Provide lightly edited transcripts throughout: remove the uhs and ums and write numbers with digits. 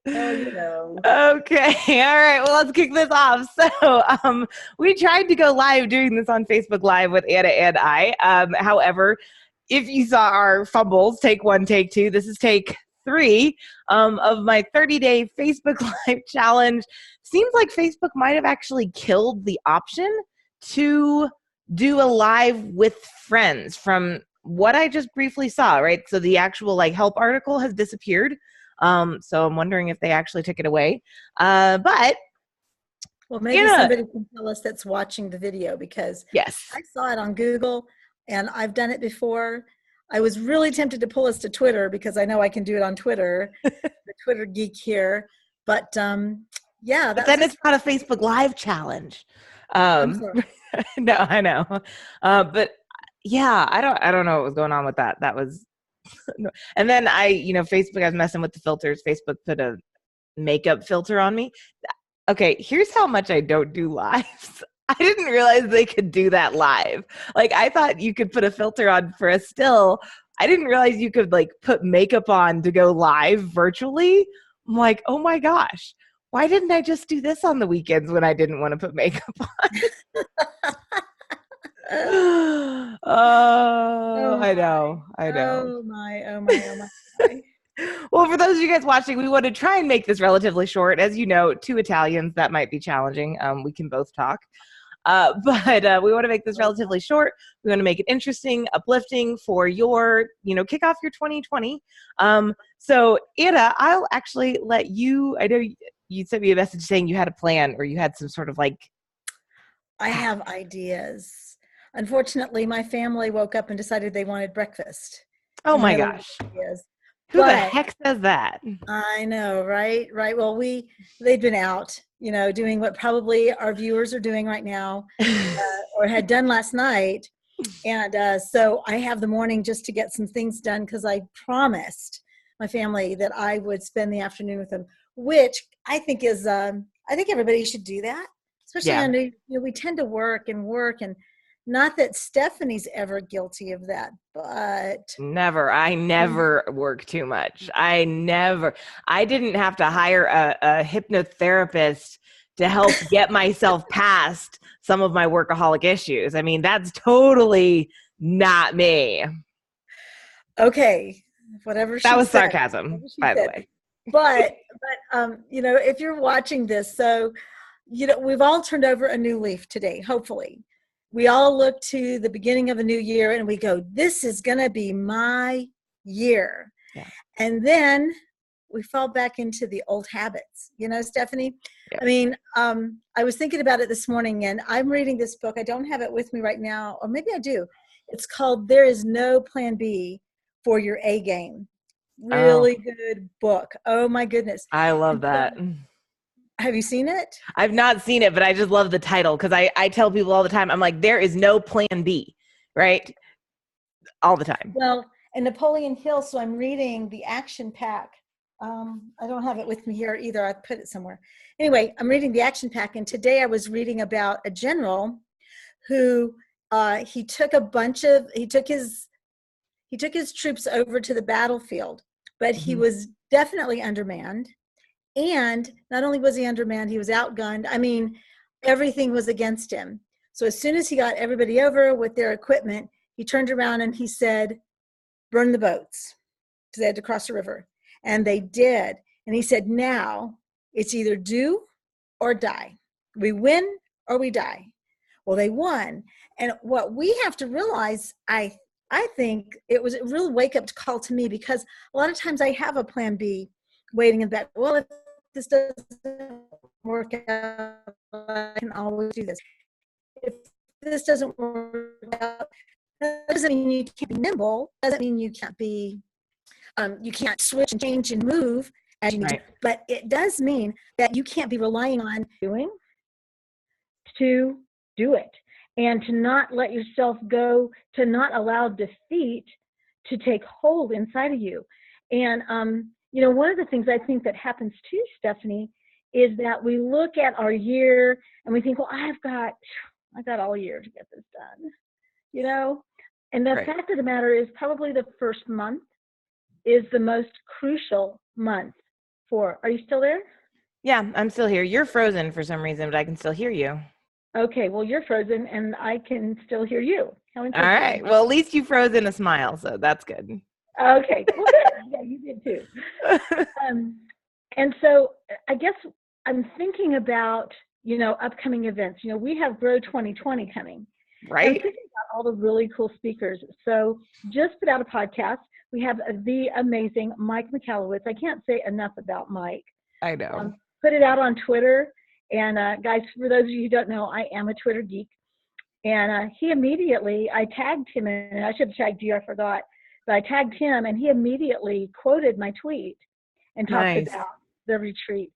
Well, you know. Okay. All right. Well, let's kick this off. We tried to go live doing this on Facebook Live with Anna and I. However, if you saw our fumbles, take one, take two, this is take three of my 30-day Facebook Live challenge. Seems like Facebook might have actually killed the option to do a live with friends from what I just briefly saw, right? So the actual like help article has disappeared. So I'm wondering if they actually took it away. But Well, maybe yeah, somebody can tell us that's watching the video because yes. I saw it on Google and I've done it before. I was really tempted to pull us to Twitter because I know I can do it on Twitter, the Twitter geek here. But yeah, But that was then a, it's not a Facebook Live challenge. I'm Um, sorry. no, I know. But yeah, I don't know what was going on with that. That was, and then Facebook, I was messing with the filters. Facebook put a makeup filter on me. Okay, here's how much I don't do lives. I didn't realize they could do that live. Like I thought you could put a filter on for a still. I didn't realize you could like put makeup on to go live virtually. I'm like, oh my gosh, why didn't I just do this on the weekends when I didn't want to put makeup on? Oh, Oh I my. know, I know. Oh my. Oh my. Oh my. Well, for those of you guys watching, we want to try and make this relatively short. As you know, two Italians, that might be challenging. We can both talk. But we want to make this relatively short. We want to make it interesting, uplifting for your, kick off your 2020. So, Anna, I'll actually let you, I know you sent me a message saying you had a plan or you had some sort of like I path. have ideas. Unfortunately, my family woke up and decided they wanted breakfast Oh in the my middle of gosh. the ideas. Who the But heck says that? I know, right? Right. Well, they'd been out, doing what probably our viewers are doing right now, or had done last night. And so I have the morning just to get some things done because I promised my family that I would spend the afternoon with them, which I think everybody should do that, especially Yeah. on, we tend to work and not that Stephanie's ever guilty of that, but Never. I never work too much. I didn't have to hire a hypnotherapist to help get myself past some of my workaholic issues. I mean, that's totally not me. okay, whatever That she was said, sarcasm, whatever she by the said. way. But if you're watching this, so we've all turned over a new leaf today, hopefully. We all look to the beginning of a new year and we go, this is going to be my year. Yeah. And then we fall back into the old habits, Stephanie. Yeah. I mean, I was thinking about it this morning and I'm reading this book. I don't have it with me right now, or maybe I do. It's called There Is No Plan B for Your A Game. Oh, Really good book. Oh my goodness. I love And so, that. have you seen it? I've not seen it, but I just love the title because I tell people all the time, I'm like, there is no plan B, right? All the time. Well, and Napoleon Hill, so I'm reading the action pack. I don't have it with me here either. I put it somewhere. Anyway, I'm reading the action pack, and today I was reading about a general who he took his troops over to the battlefield, but he was definitely undermanned. And not only was he undermanned, he was outgunned. I mean, everything was against him. So as soon as he got everybody over with their equipment, he turned around and he said, burn the boats, because they had to cross the river. And they did. And he said, now it's either do or die. We win or we die. Well, they won. And what we have to realize, I think it was a real wake-up call to me, because a lot of times I have a plan B waiting in the back. Well, if this doesn't work out, I can always do this. If this doesn't work out, that doesn't mean you can't be nimble. Doesn't mean you can't be, you can't switch and change and move as you need to. But it does mean that you can't be relying on doing to do it, and to not let yourself go, to not allow defeat to take hold inside of you. And one of the things I think that happens too, Stephanie, is that we look at our year and we think, well, I've got all year to get this done, and the fact of the matter is probably the first month is the most crucial month 4. Are you still there? Yeah, I'm still here. You're frozen for some reason, but I can still hear you. Okay, well, you're frozen and I can still hear you. How All interesting. right. Well, at least you froze in a smile, so that's good. Okay, well, good. Yeah, you did too. Um, and so I guess I'm thinking about, upcoming events. We have Grow 2020 coming. And I'm Right? thinking about all the really cool speakers. So just put out a podcast. We have the amazing Mike McAllowitz. I can't say enough about Mike. I know. Put it out on Twitter. And guys, for those of you who don't know, I am a Twitter geek. And he immediately, I tagged him, and I should have tagged you, I forgot. But I tagged him, and he immediately quoted my tweet and talked Nice. about the retreat.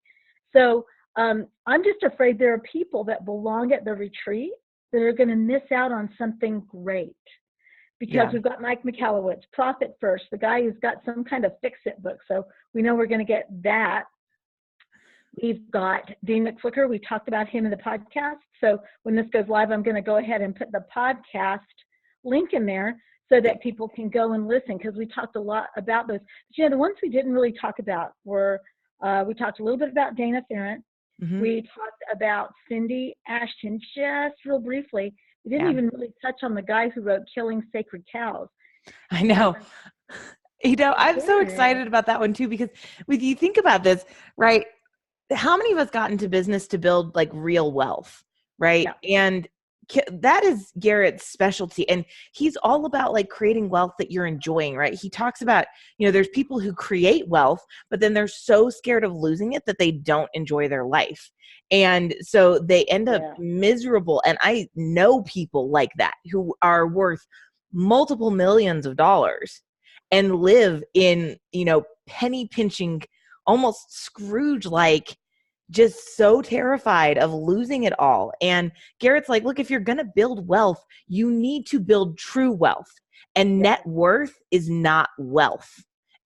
So I'm just afraid there are people that belong at the retreat that are going to miss out on something great. Because we've got Mike McAllowitz, Profit First, the guy who's got some kind of fix-it book. So we know we're going to get that. We've got Dean McFlicker. We talked about him in the podcast. So when this goes live, I'm going to go ahead and put the podcast link in there so that people can go and listen, because we talked a lot about those. But, the ones we didn't really talk about were, we talked a little bit about Dana Ferrant. Mm-hmm. We talked about Cindy Ashton just real briefly. We didn't even really touch on the guy who wrote Killing Sacred Cows. I know. I'm so excited about that one too, because when you think about this, right? How many of us got into business to build like real wealth, right? Yeah. And that is Garrett's specialty. And he's all about like creating wealth that you're enjoying, right? He talks about, there's people who create wealth, but then they're so scared of losing it that they don't enjoy their life. And so they end up miserable. And I know people like that who are worth multiple millions of dollars and live in, penny pinching, almost Scrooge-like, just so terrified of losing it all. And Garrett's like, look, if you're going to build wealth, you need to build true wealth. And net worth is not wealth.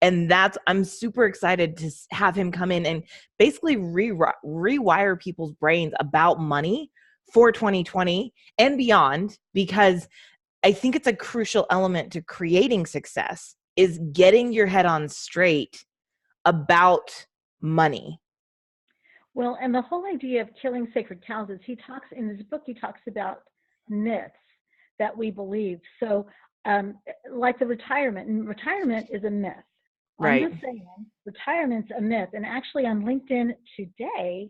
And I'm super excited to have him come in and basically rewire people's brains about money for 2020 and beyond, because I think it's a crucial element to creating success is getting your head on straight about money. Well, and the whole idea of killing sacred cows is he talks about myths that we believe. So like the retirement, and retirement is a myth. Right. I'm just saying retirement's a myth. And actually on LinkedIn today,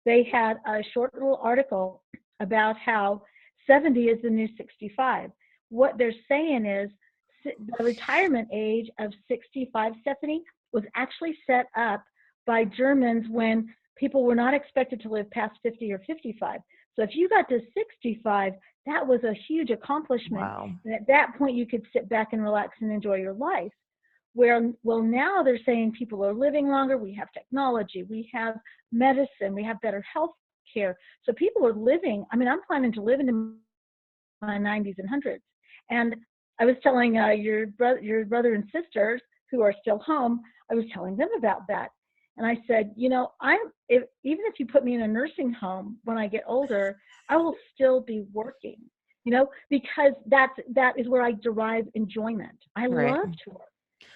they had a short little article about how 70 is the new 65. What they're saying is the retirement age of 65, Stephanie, was actually set up by Germans when people were not expected to live past 50 or 55. So if you got to 65, that was a huge accomplishment. Wow. And at that point, you could sit back and relax and enjoy your life. Well, now they're saying people are living longer. We have technology. We have medicine. We have better health care. So people are living. I mean, I'm planning to live into my 90s and 100s. And I was telling your brother and sisters who are still home, I was telling them about that. And I said, even if you put me in a nursing home when I get older, I will still be working, because that is where I derive enjoyment. I love to work.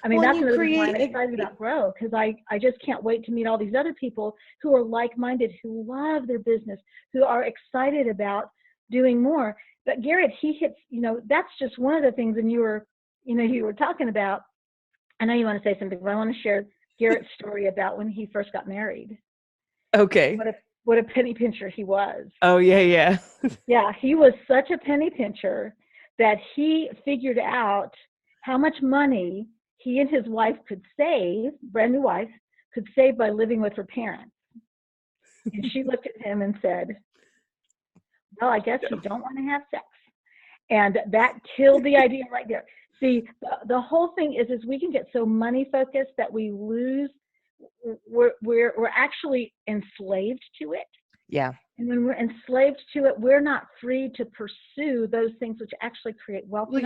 I mean, that's another reason why I'm excited about Grow, because I just can't wait to meet all these other people who are like-minded, who love their business, who are excited about doing more. But Garrett, he hits, that's just one of the things. And you were talking about, I know you want to say something, but I want to share Garrett's story about when he first got married. Okay. What a penny pincher he was. Oh, yeah. Yeah, he was such a penny pincher that he figured out how much money he and his wife could save, brand new wife, could save by living with her parents. And she looked at him and said, well, I guess you don't want to have sex. And that killed the idea right there. See, the whole thing is we can get so money focused that we lose. We're actually enslaved to it. Yeah. And when we're enslaved to it, we're not free to pursue those things which actually create wealth. Well,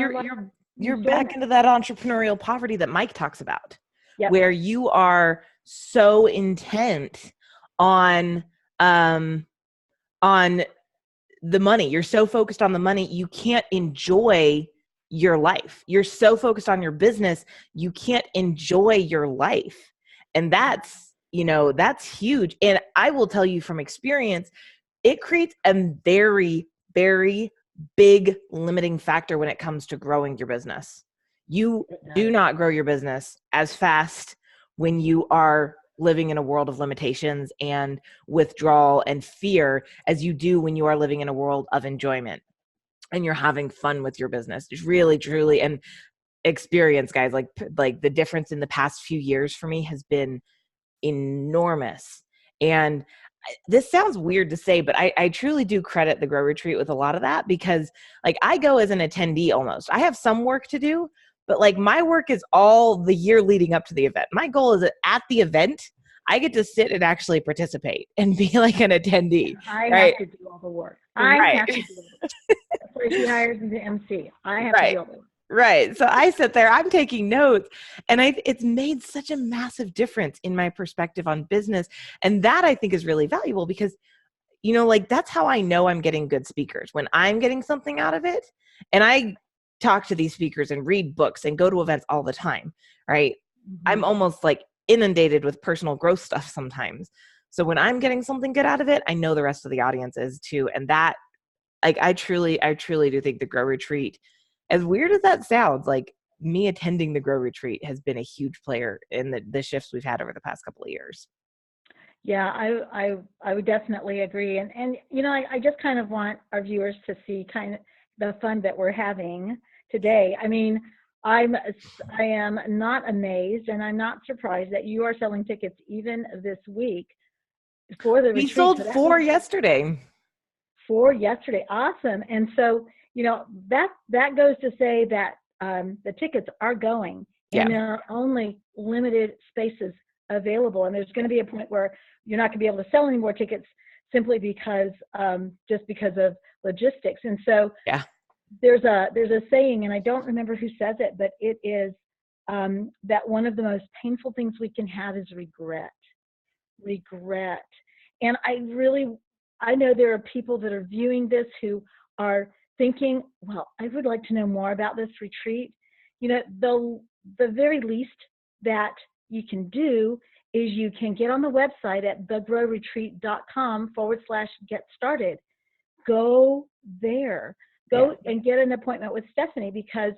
you're back into that entrepreneurial poverty that Mike talks about, where you are so intent on the money. You're so focused on the money, you can't enjoy your life. You're so focused on your business, you can't enjoy your life. And that's that's huge. And I will tell you from experience, it creates a very, very big limiting factor when it comes to growing your business. You do not grow your business as fast when you are living in a world of limitations and withdrawal and fear as you do when you are living in a world of enjoyment and you're having fun with your business. It's really, truly, and experience, guys, like the difference in the past few years for me has been enormous. And this sounds weird to say, but I truly do credit the Grow Retreat with a lot of that, because like I go as an attendee almost. I have some work to do, but like my work is all the year leading up to the event. My goal is that at the event, I get to sit and actually participate and be like an attendee. I right? have to do all the work. Right. Have to do it. So she hires me to MC. I have to do all the work. Right. So I sit there, I'm taking notes, and it's made such a massive difference in my perspective on business. And that I think is really valuable because, like that's how I know I'm getting good speakers, when I'm getting something out of it. And I talk to these speakers and read books and go to events all the time. Right. Mm-hmm. I'm almost like inundated with personal growth stuff sometimes. So when I'm getting something good out of it, I know the rest of the audience is too. And that, like, I truly do think the Grow Retreat, as weird as that sounds, like me attending the Grow Retreat has been a huge player in the shifts we've had over the past couple of years. Yeah, I would definitely agree. And I just kind of want our viewers to see kind of the fun that we're having today. I mean, I am not amazed and I'm not surprised that you are selling tickets even this week for the retreat. We sold 4 yesterday. 4 yesterday. Awesome. And so, that goes to say that the tickets are going, and there are only limited spaces available. And there's going to be a point where you're not going to be able to sell any more tickets simply because just because of logistics. And so there's a saying, and I don't remember who says it, but it is that one of the most painful things we can have is regret. And I know there are people that are viewing this who are thinking, well, I would like to know more about this retreat. The very least that you can do is you can get on the website at thegrowretreat.com/get started. Go there. Go and get an appointment with Stephanie, because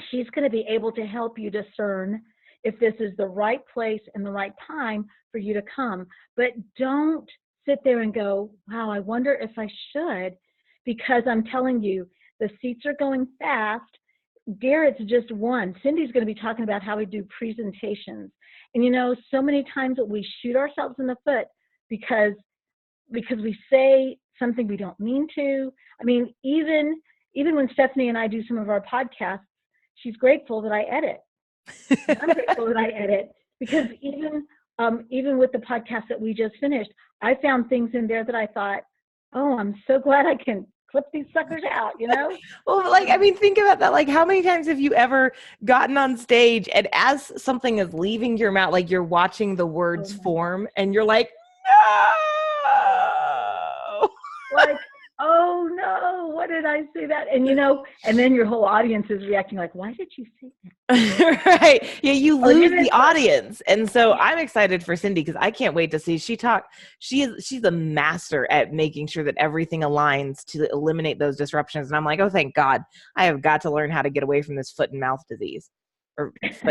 she's going to be able to help you discern if this is the right place and the right time for you to come. But don't sit there and go, wow, I wonder if I should, because I'm telling you, the seats are going fast. Garrett's just one. Cindy's going to be talking about how we do presentations. And so many times that we shoot ourselves in the foot because we say something we don't mean to. I mean, even when Stephanie and I do some of our podcasts, she's grateful that I edit. I'm grateful that I edit, because even with the podcast that we just finished, I found things in there that I thought, oh, I'm so glad I can clip these suckers out, Well, like, I mean, think about that. Like, how many times have you ever gotten on stage and as something is leaving your mouth, like you're watching the words form and you're like, no! Like, oh no, what did I say that? And and then your whole audience is reacting like, why did you say that? Right. Yeah, you lose the audience. And so I'm excited for Cindy, because I can't wait to see she's a master at making sure that everything aligns to eliminate those disruptions. And I'm like, oh, thank God, I have got to learn how to get away from this foot and mouth disease. That's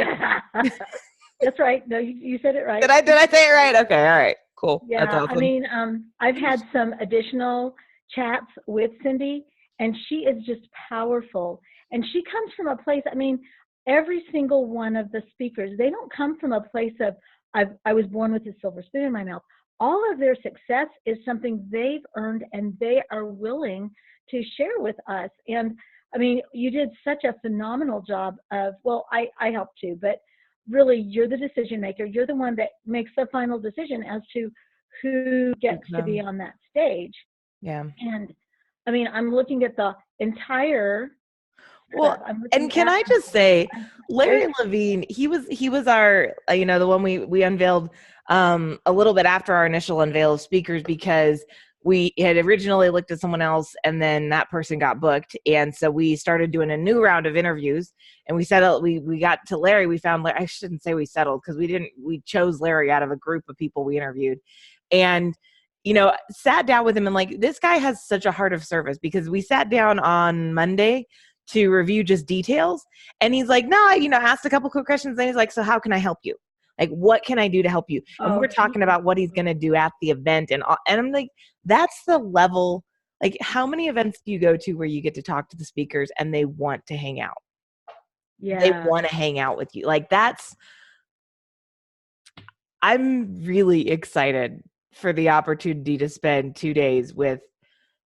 right. No, you said it right. Did I say it right? Okay. All right, cool. Yeah. That's awesome. I mean, I've had some additional chats with Cindy, and she is just powerful. And she comes from a place, I mean, every single one of the speakers, they don't come from a place of, I was born with a silver spoon in my mouth. All of their success is something they've earned and they are willing to share with us. And I mean, you did such a phenomenal job of, well, I helped too, but really you're the decision maker. You're the one that makes the final decision as to who gets to be on that stage. Yeah. And I mean, I'm looking at the entire. Well, and can I just say, Larry Levine, he was our, the one we unveiled a little bit after our initial unveil of speakers, because we had originally looked at someone else, and then that person got booked. And so we started doing a new round of interviews, and we settled, we got to Larry. We found, I shouldn't say we settled, because we chose Larry out of a group of people we interviewed, and, sat down with him, and like, this guy has such a heart of service, because we sat down on Monday to review just details. And he's like, no, asked a couple quick questions. And he's like, so how can I help you? Like, what can I do to help you? And we're talking about what he's going to do at the event. And I'm like, that's the level. Like, how many events do you go to where you get to talk to the speakers and they want to hang out? Yeah. They want to hang out with you. Like, I'm really excited for the opportunity to spend 2 days with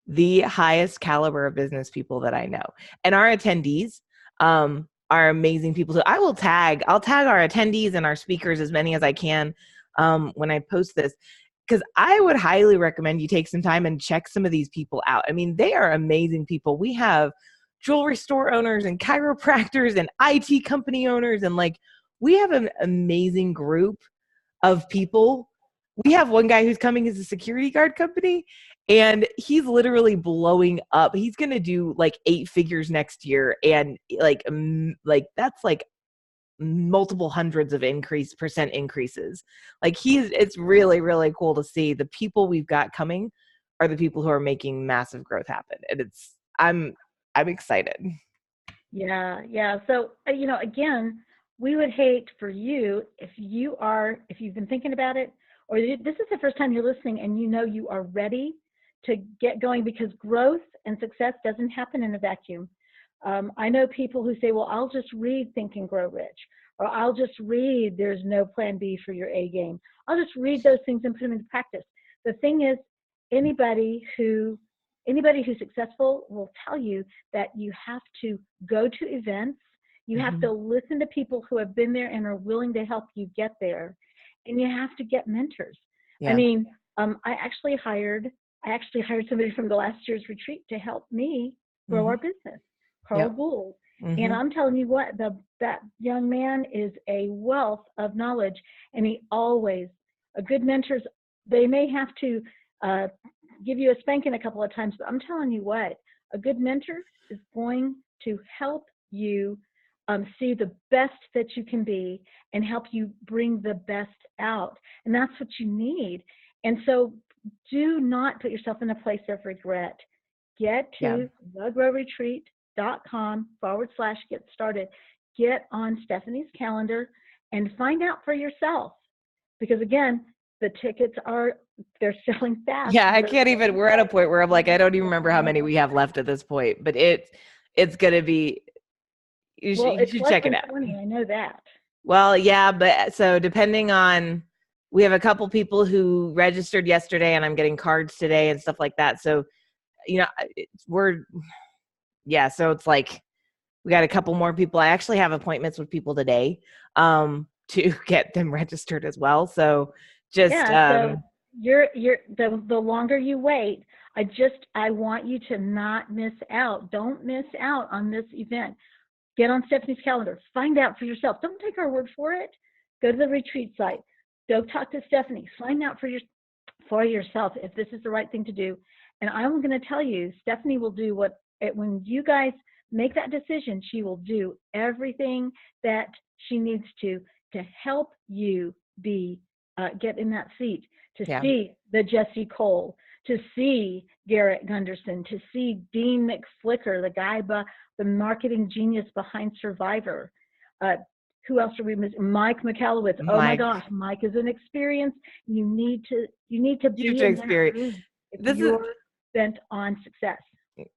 the highest caliber of business people that I know. And our attendees are amazing people. So I'll tag our attendees and our speakers, as many as I can, when I post this, because I would highly recommend you take some time and check some of these people out. I mean, they are amazing people. We have jewelry store owners and chiropractors and IT company owners. And like, we have an amazing group of people. We have one guy who's coming as a security guard company, and he's literally blowing up. He's going to do like 8 figures next year. And like that's like multiple hundreds of percent increases. Like, it's really, really cool to see the people we've got coming are the people who are making massive growth happen. And I'm excited. Yeah. Yeah. So, again, we would hate for you, if you've been thinking about it, or this is the first time you're listening and you are ready to get going, because growth and success doesn't happen in a vacuum. I know people who say, well, I'll just read Think and Grow Rich, or I'll just read There's No Plan B for Your A Game. I'll just read those things and put them into practice. The thing is, anybody who's successful will tell you that you have to go to events. You have to listen to people who have been there and are willing to help you get there. And you have to get mentors. Yeah. I mean, I actually hired somebody from the last year's retreat to help me grow our business, Carl Gould. And I'm telling you what, that young man is a wealth of knowledge. And a good mentors, they may have to give you a spanking a couple of times, but I'm telling you what, a good mentor is going to help you see the best that you can be and help you bring the best out. And that's what you need. And so do not put yourself in a place of regret. Get to thegrowretreat.com/get started. Get on Stephanie's calendar and find out for yourself. Because again, the tickets they're selling fast. Yeah, I can't even, we're at a point where I'm like, I don't even remember how many we have left at this point, but it's going to be, you should check it out. 20, I know that. Well, yeah, but so depending on, we have a couple people who registered yesterday, and I'm getting cards today and stuff like that. So, so it's like, we got a couple more people. I actually have appointments with people today to get them registered as well. So so you're the longer you wait, I want you to not miss out. Don't miss out on this event. Get on Stephanie's calendar. Find out for yourself. Don't take our word for it. Go to the retreat site. Go talk to Stephanie. Find out for yourself if this is the right thing to do. And I'm going to tell you, Stephanie will do when you guys make that decision, she will do everything that she needs to help you get in that seat, to see the Jesse Cole, to see Garrett Gunderson, to see Dean McFlicker, the guy, the marketing genius behind Survivor. Who else are we missing? Mike McAllowitz. Oh my gosh, Mike is an experience. You need to be in that room if you're bent on success.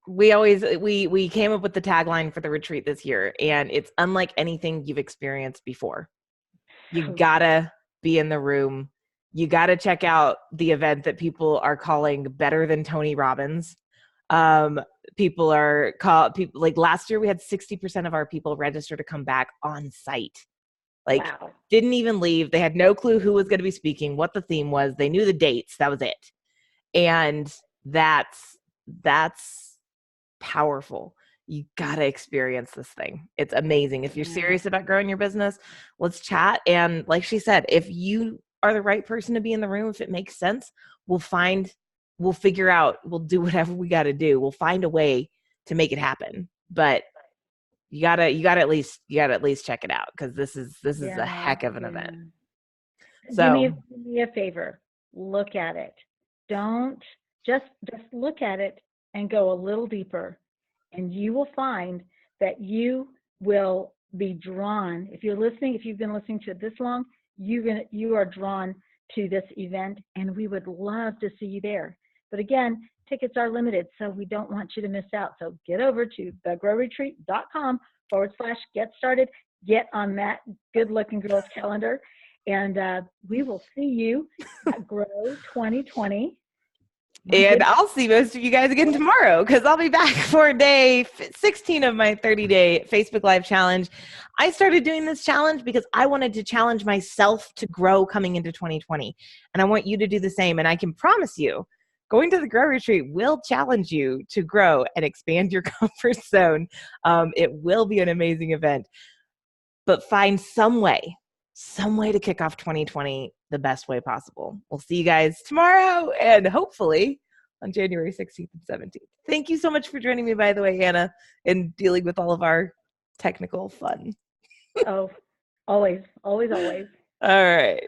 We came up with the tagline for the retreat this year, and it's unlike anything you've experienced before. You gotta be in the room. You gotta check out the event that people are calling Better Than Tony Robbins. People like last year we had 60% of our people register to come back on site. Like, didn't even leave. They had no clue who was going to be speaking, what the theme was. They knew the dates. That was it. And that's powerful. You got to experience this thing. It's amazing. If you're serious about growing your business, let's chat. And like she said, if you are the right person to be in the room, if it makes sense, we'll find we'll figure out, we'll do whatever we got to do. We'll find a way to make it happen. But you gotta at least check it out, because this is a heck of an event. So do me a favor. Look at it. Don't just look at it and go a little deeper, and you will find that you will be drawn. If you've been listening to it this long, you are drawn to this event, and we would love to see you there. But again, tickets are limited, so we don't want you to miss out. So get over to thegrowretreat.com/get started. Get on that good looking girl's calendar, and we will see you at Grow 2020. And I'll see most of you guys again tomorrow, because I'll be back for day 16 of my 30-day Facebook Live challenge. I started doing this challenge because I wanted to challenge myself to grow coming into 2020. And I want you to do the same. And I can promise you, going to the Grow Retreat will challenge you to grow and expand your comfort zone. It will be an amazing event. But find some way to kick off 2020 the best way possible. We'll see you guys tomorrow, and hopefully on January 16th and 17th. Thank you so much for joining me, by the way, Anna, and dealing with all of our technical fun. Oh, always. All right.